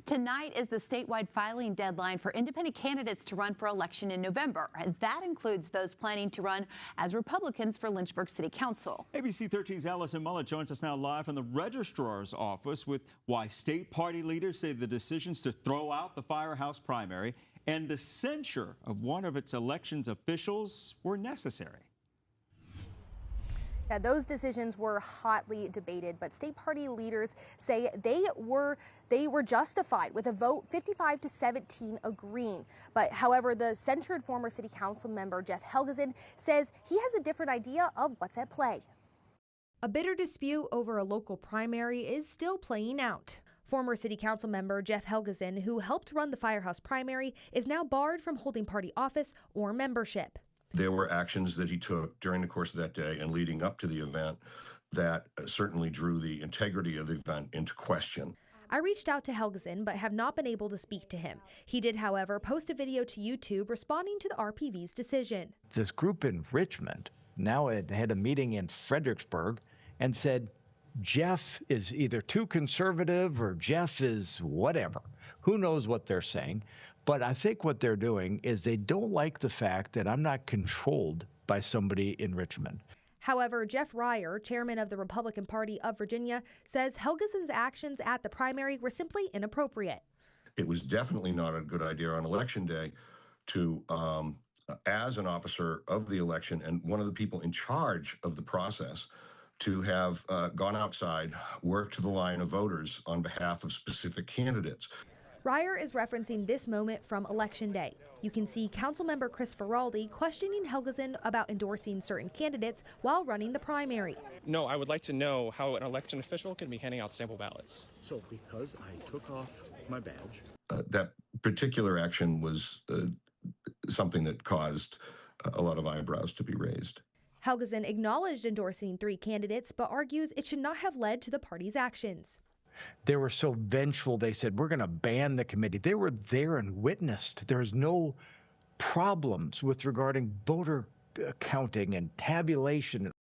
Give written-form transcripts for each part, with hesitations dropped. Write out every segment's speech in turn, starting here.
Tonight is the statewide filing deadline for independent candidates to run for election in November. And that includes those planning to run as Republicans for Lynchburg City Council. ABC 13's Allison Mullet joins us now live from the registrar's office with why state party leaders say the decisions to throw out the Firehouse primary and the censure of one of its elections officials were necessary. Yeah, those decisions were hotly debated, but state party leaders say they were justified with a vote 55-17 agreeing. But however, the censured former city council member Jeff Helgeson says he has a different idea of what's at play. A bitter dispute over a local primary is still playing out. Former city council member Jeff Helgeson, who helped run the Firehouse primary, is now barred from holding party office or membership. There were actions that he took during the course of that day and leading up to the event that certainly drew the integrity of the event into question. I reached out to Helgeson but have not been able to speak to him. He did, however, post a video to YouTube responding to the RPV's decision. This group in Richmond now had a meeting in Fredericksburg and said Jeff is either too conservative or Jeff is whatever. Who knows what they're saying? But I think what they're doing is they don't like the fact that I'm not controlled by somebody in Richmond. However, Jeff Ryer, chairman of the Republican Party of Virginia, says Helgeson's actions at the primary were simply inappropriate. It was definitely not a good idea on Election Day to, as an officer of the election and one of the people in charge of the process, to have gone outside, worked to the line of voters on behalf of specific candidates. Ryer is referencing this moment from Election Day. You can see Councilmember Chris Feraldi questioning Helgeson about endorsing certain candidates while running the primary. No, I would like to know how an election official can be handing out sample ballots. So because I took off my badge. That particular action was something that caused a lot of eyebrows to be raised. Helgeson acknowledged endorsing 3 candidates, but argues it should not have led to the party's actions. They were so vengeful, they said, we're going to ban the committee. They were there and witnessed. There's no problems with regarding voter counting and tabulation.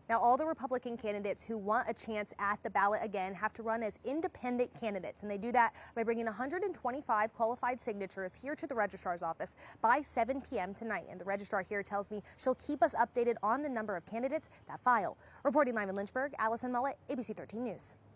Now, all the Republican candidates who want a chance at the ballot again have to run as independent candidates, and they do that by bringing 125 qualified signatures here to the registrar's office by 7 p.m. tonight. And the registrar here tells me she'll keep us updated on the number of candidates that file. Reporting live in Lynchburg, Allison Mullet, ABC 13 News.